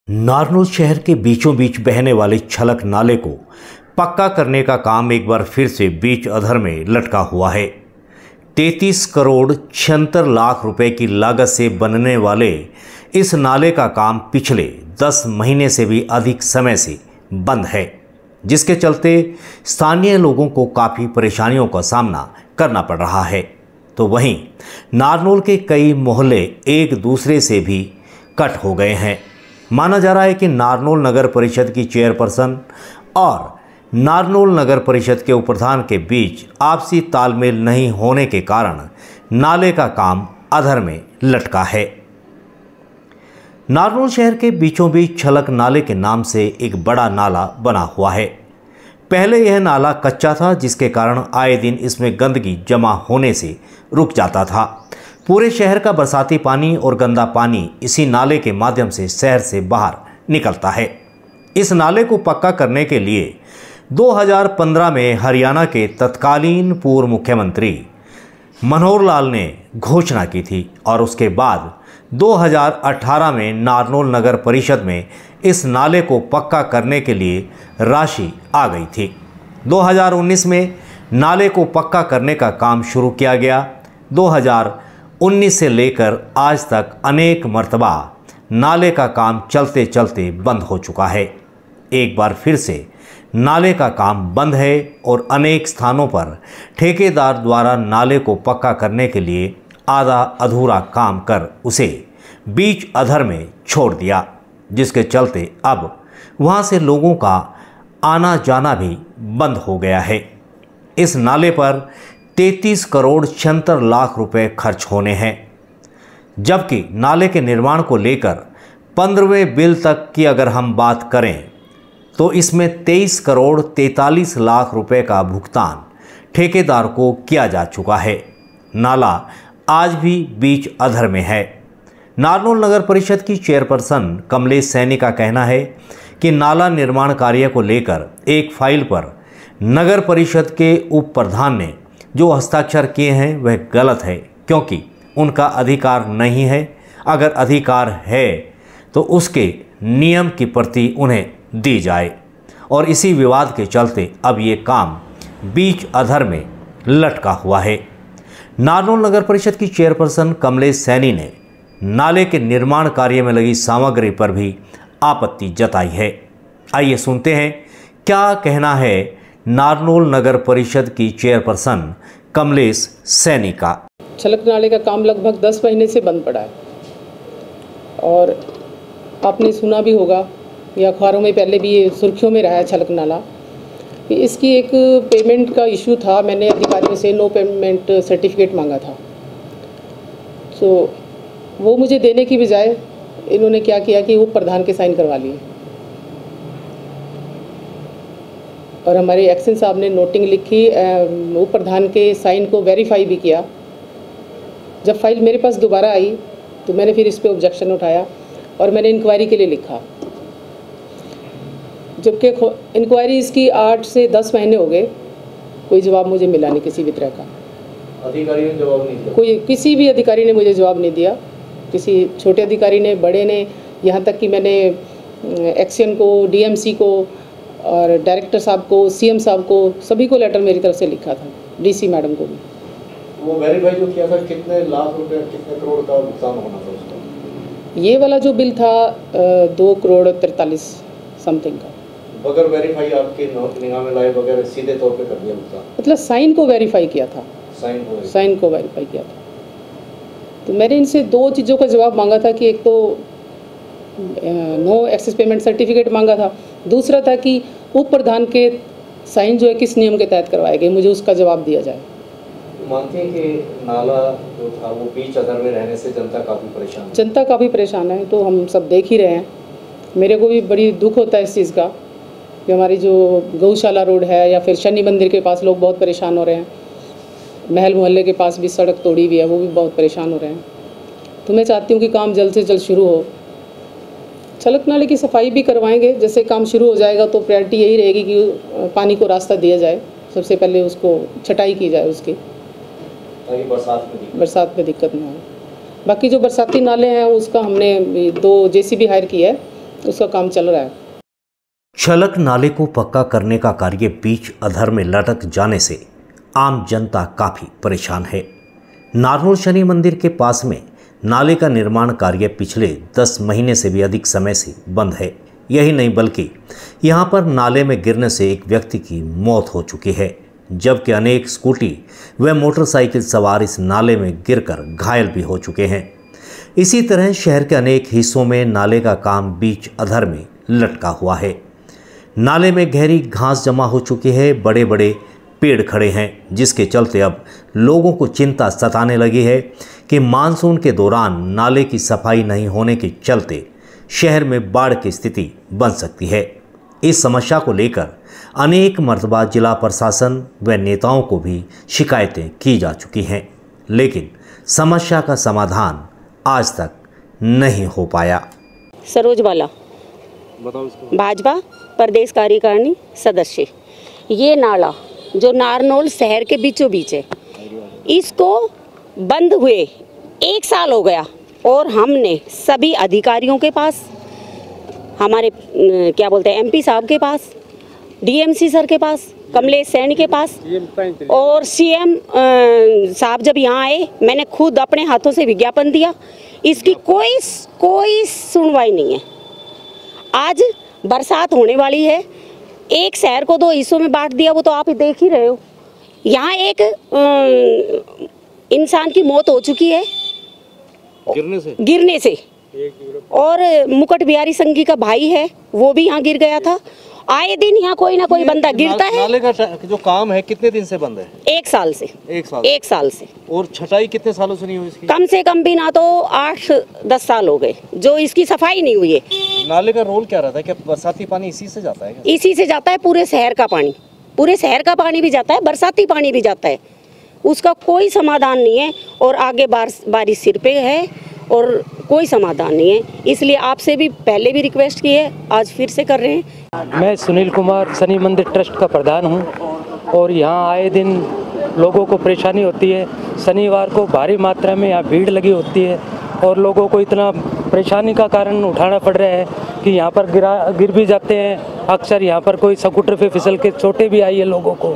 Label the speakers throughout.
Speaker 1: नारनौल शहर के बीचों बीच बहने वाले छलक नाले को पक्का करने का काम एक बार फिर से बीच अधर में लटका हुआ है। 33 करोड़ 76 लाख रुपए की लागत से बनने वाले इस नाले का काम पिछले 10 महीने से भी अधिक समय से बंद है, जिसके चलते स्थानीय लोगों को काफ़ी परेशानियों का सामना करना पड़ रहा है। तो वहीं नारनौल के कई मोहल्ले एक दूसरे से भी कट हो गए हैं। माना जा रहा है कि नारनौल नगर परिषद की चेयरपर्सन और नारनौल नगर परिषद के उपप्रधान के बीच आपसी तालमेल नहीं होने के कारण नाले का काम अधर में लटका है। नारनौल शहर के बीचों बीच छलक नाले के नाम से एक बड़ा नाला बना हुआ है। पहले यह नाला कच्चा था, जिसके कारण आए दिन इसमें गंदगी जमा होने से रुक जाता था। पूरे शहर का बरसाती पानी और गंदा पानी इसी नाले के माध्यम से शहर से बाहर निकलता है। इस नाले को पक्का करने के लिए 2015 में हरियाणा के तत्कालीन पूर्व मुख्यमंत्री मनोहर लाल ने घोषणा की थी और उसके बाद 2018 में नारनौल नगर परिषद में इस नाले को पक्का करने के लिए राशि आ गई थी। 2019 में नाले को पक्का करने का काम शुरू किया गया। 2019 से लेकर आज तक अनेक मर्तबा नाले का काम चलते चलते बंद हो चुका है। एक बार फिर से नाले का काम बंद है और अनेक स्थानों पर ठेकेदार द्वारा नाले को पक्का करने के लिए आधा अधूरा काम कर उसे बीच अधर में छोड़ दिया, जिसके चलते अब वहां से लोगों का आना जाना भी बंद हो गया है। इस नाले पर 33 करोड़ 76 लाख रुपए खर्च होने हैं, जबकि नाले के निर्माण को लेकर 15वें बिल तक की अगर हम बात करें तो इसमें 23 करोड़ 43 लाख रुपए का भुगतान ठेकेदार को किया जा चुका है। नाला आज भी बीच अधर में है। नारनौल नगर परिषद की चेयरपर्सन कमलेश सैनी का कहना है कि नाला निर्माण कार्य को लेकर एक फाइल पर नगर परिषद के उप प्रधान ने जो हस्ताक्षर किए हैं वह गलत है, क्योंकि उनका अधिकार नहीं है। अगर अधिकार है तो उसके नियम की प्रति उन्हें दी जाए, और इसी विवाद के चलते अब ये काम बीच अधर में लटका हुआ है। नारनौल नगर परिषद की चेयरपर्सन कमलेश सैनी ने नाले के निर्माण कार्य में लगी सामग्री पर भी आपत्ति जताई है। आइए सुनते हैं क्या कहना है नारनौल नगर परिषद की चेयरपर्सन कमलेश सैनी का।
Speaker 2: छलक नाले का काम लगभग 10 महीने से बंद पड़ा है और आपने सुना भी होगा या अखबारों में पहले भी ये सुर्खियों में रहा है छलक नाला। इसकी एक पेमेंट का इशू था, मैंने अधिकारियों से नो पेमेंट सर्टिफिकेट मांगा था। तो वो मुझे देने की बजाय इन्होंने क्या किया कि वो प्रधान के साइन करवा लिए और हमारे एक्शन साहब ने नोटिंग लिखी, वो प्रधान के साइन को वेरीफाई भी किया। जब फाइल मेरे पास दोबारा आई तो मैंने फिर इस पर ऑब्जेक्शन उठाया और मैंने इंक्वायरी के लिए लिखा, जबकि इंक्वायरी इसकी 8 से 10 महीने हो गए, कोई जवाब मुझे मिला नहीं किसी भी तरह का।
Speaker 3: अधिकारी ने जवाब नहीं दिया?
Speaker 2: कोई किसी भी अधिकारी ने मुझे जवाब नहीं दिया। किसी छोटे अधिकारी ने, बड़े ने, यहाँ तक कि मैंने एक्शन को, डीएमसी को और डायरेक्टर साहब को, सीएम साहब को, सभी को लेटर मेरी तरफ से लिखा था, डीसी मैडम को भी।
Speaker 3: वो वेरीफाई जो किया था कितने लाख रुपए, कितने करोड़ का भुगतान होना था उसका?
Speaker 2: ये वाला जो बिल था 2 करोड़ 43 समथिंग का।
Speaker 3: बगैर वेरीफाई आपके निगाह में लाए बगैर सीधे तौर पे कर दिया भुगतान?
Speaker 2: मतलब साइन को वेरीफाई किया था, साइन को वेरीफाई किया था। तो मैंने इनसे 2 चीज़ों का जवाब मांगा था कि एक तो नो एक्सेस पेमेंट सर्टिफिकेट मांगा था, दूसरा था कि उप प्रधान के साइन जो है किस नियम के तहत करवाए गए, मुझे उसका जवाब दिया जाए।
Speaker 3: मानते हैं कि नाला जो था वो बीच अधर में रहने से जनता काफ़ी परेशान है?
Speaker 2: जनता काफ़ी परेशान है, तो हम सब देख ही रहे हैं। मेरे को भी बड़ी दुख होता है इस चीज़ का कि हमारी जो गौशाला रोड है या फिर शनि मंदिर के पास लोग बहुत परेशान हो रहे हैं। महल मोहल्ले के पास भी सड़क तोड़ी हुई है, वो भी बहुत परेशान हो रहे हैं। तो मैं चाहती हूँ कि काम जल्द से जल्द शुरू हो। छलक नाले की सफाई भी करवाएंगे, जैसे काम शुरू हो जाएगा तो प्रायोरिटी यही रहेगी कि पानी को रास्ता दिया जाए, सबसे पहले उसको छटाई की जाए उसकी,
Speaker 3: ताकि
Speaker 2: बरसात में दिक्कत ना हो। बाकी जो बरसाती नाले हैं उसका हमने 2 JCB हायर किया है, उसका काम चल रहा है।
Speaker 1: छलक नाले को पक्का करने का कार्य बीच अधर में लटक जाने से आम जनता काफ़ी परेशान है। नारनौल शनि मंदिर के पास में नाले का निर्माण कार्य पिछले 10 महीने से भी अधिक समय से बंद है। यही नहीं बल्कि यहाँ पर नाले में गिरने से एक व्यक्ति की मौत हो चुकी है, जबकि अनेक स्कूटी व मोटरसाइकिल सवार इस नाले में गिरकर घायल भी हो चुके हैं। इसी तरह शहर के अनेक हिस्सों में नाले का काम बीच अधर में लटका हुआ है। नाले में गहरी घास जमा हो चुकी है, बड़े बड़े पेड़ खड़े हैं, जिसके चलते अब लोगों को चिंता सताने लगी है कि मानसून के दौरान नाले की सफाई नहीं होने के चलते शहर में बाढ़ की स्थिति बन सकती है। इस समस्या को लेकर अनेक मर्तबा जिला प्रशासन व नेताओं को भी शिकायतें की जा चुकी हैं, लेकिन समस्या का समाधान आज तक नहीं हो पाया।
Speaker 4: सरोज बाला, भाजपा प्रदेश कार्यकारिणी सदस्य। ये नाला जो नारनौल शहर के बीचों बीच है, इसको बंद हुए 1 साल हो गया और हमने सभी अधिकारियों के पास, हमारे क्या बोलते हैं एमपी साहब के पास, डीएमसी सर के पास, कमलेश सैनी के पास और सीएम साहब जब यहाँ आए, मैंने खुद अपने हाथों से विज्ञापन दिया। इसकी कोई सुनवाई नहीं है। आज बरसात होने वाली है, एक शहर को 2 हिस्सों में बांट दिया, वो तो आप ही देख ही रहे हो। यहाँ एक इंसान की मौत हो चुकी है गिरने से और मुकुट बिहारी संघी का भाई है, वो भी यहाँ गिर गया था। आए दिन यहाँ कोई ना कोई बंदा गिरता है।
Speaker 3: नाले का जो काम है कितने दिन से बंद है?
Speaker 4: 1 साल से। 1 साल से।
Speaker 3: और छटाई कितने सालों से नहीं हुई इसकी?
Speaker 4: कम से कम भी ना तो 8-10 साल हो गए जो इसकी सफाई नहीं हुई है।
Speaker 3: नाले का रोल क्या रहता है? क्या बरसाती पानी इसी से जाता है?
Speaker 4: इसी से जाता है, पूरे शहर का पानी, पूरे शहर का पानी भी जाता है, बरसाती पानी भी जाता है। उसका कोई समाधान नहीं है और आगे बारिश सिर पे है और कोई समाधान नहीं है। इसलिए आपसे भी पहले भी रिक्वेस्ट की है, आज फिर से कर रहे हैं।
Speaker 5: मैं सुनील कुमार शनि मंदिर ट्रस्ट का प्रधान हूं और यहां आए दिन लोगों को परेशानी होती है। शनिवार को भारी मात्रा में यहाँ भीड़ लगी होती है और लोगों को इतना परेशानी का कारण उठाना पड़ रहा है कि यहाँ पर गिर भी जाते हैं। अक्सर यहाँ पर कोई स्कूटर पे फिसल के चोटें भी आई है लोगों को।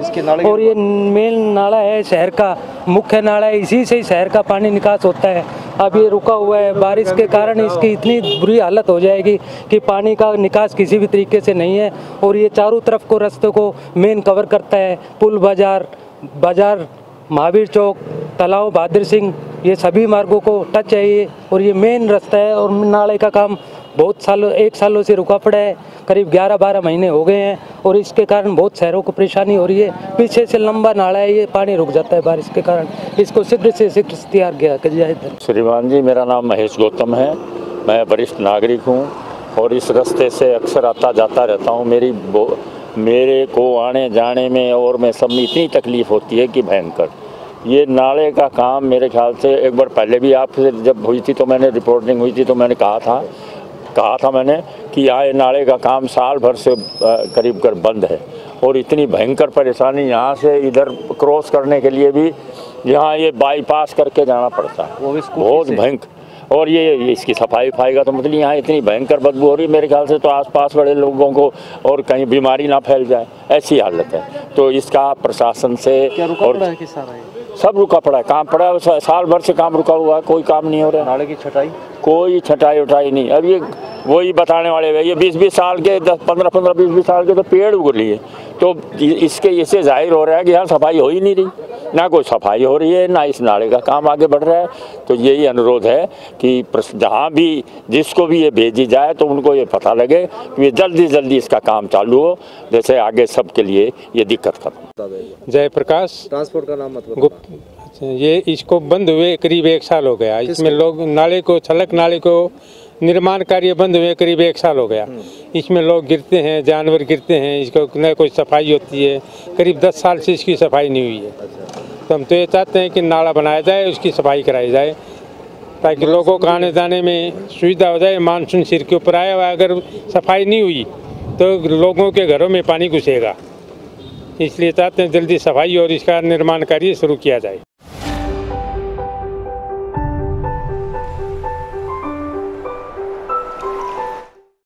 Speaker 5: और ये मेन नाला है, शहर का मुख्य नाला है, इसी से ही शहर का पानी निकास होता है। अब ये रुका हुआ है, बारिश के कारण इसकी इतनी बुरी हालत हो जाएगी कि पानी का निकास किसी भी तरीके से नहीं है। और ये चारों तरफ को रास्ते को मेन कवर करता है। पुल बाजार महावीर चौक, तालाब बहादुर सिंह, ये सभी मार्गों को टच है ये, और ये मेन रास्ता है। और नाले का काम बहुत सालों 1 सालों से रुका पड़ा है, करीब 11-12 महीने हो गए हैं और इसके कारण बहुत शहरों को परेशानी हो रही है। पीछे से लंबा नाला है, ये पानी रुक जाता है बारिश के कारण। इसको शीघ्र से शीघ्र तैयार किया जाए।
Speaker 6: श्रीमान जी, मेरा नाम महेश गौतम है, मैं वरिष्ठ नागरिक हूँ और इस रास्ते से अक्सर आता जाता रहता हूँ। मेरे को आने जाने में और मैं सब में इतनी तकलीफ़ होती है कि भयंकर। ये नाले का काम मेरे ख्याल से एक बार पहले भी आपसे जब हुई थी तो मैंने रिपोर्टिंग हुई थी तो मैंने कहा था मैंने कि यहाँ नाले का काम साल भर से करीब कर बंद है और इतनी भयंकर परेशानी यहाँ से इधर क्रॉस करने के लिए भी यहाँ ये बाईपास करके जाना पड़ता है, वो भी बहुत भयंकर। और ये इसकी सफाई का तो मतलब यहाँ इतनी भयंकर बदबू हो रही है, मेरे ख्याल से तो आसपास बड़े लोगों को और कहीं बीमारी ना फैल जाए, ऐसी हालत है। तो इसका प्रशासन से
Speaker 3: क्या रुका
Speaker 6: और
Speaker 3: पड़ा है कि सारा है? सब
Speaker 6: रुका पड़ा है, काम पड़ा है, साल भर से काम रुका हुआ है, कोई काम नहीं हो रहा है।
Speaker 3: नाले की छटाई
Speaker 6: कोई छटाई उठाई नहीं। अब ये वही बताने वाले हैं, ये 20-20 साल के 10-15 20-20 साल के तो पेड़ उग लिए, तो इससे जाहिर हो रहा है कि यहाँ सफाई हो ही नहीं रही, ना कोई सफाई हो रही है, ना इस नाले का काम आगे बढ़ रहा है। तो यही अनुरोध है कि जहाँ भी जिसको भी ये भेजी जाए तो उनको ये पता लगे कि ये जल्दी इसका काम चालू हो, जैसे आगे सबके लिए ये दिक्कत खत्म।
Speaker 7: जयप्रकाश,
Speaker 3: ट्रांसपोर्ट का नाम मतलब
Speaker 7: ये इसको बंद हुए करीब 1 साल हो गया। इसमें लोग छलक नाले को निर्माण कार्य बंद हुए करीब 1 साल हो गया। इसमें लोग गिरते हैं, जानवर गिरते हैं, इसको न कोई सफाई होती है। करीब 10 साल से इसकी सफाई नहीं हुई है। तो हम तो ये चाहते हैं कि नाला बनाया जाए, उसकी सफाई कराई जाए ताकि लोगों को आने जाने में सुविधा हो जाए। मानसून सिर के ऊपर आया हुआ, अगर सफाई नहीं हुई तो लोगों के घरों में पानी घुसेगा। इसलिए चाहते हैं जल्दी सफाई और इसका निर्माण कार्य शुरू किया जाए।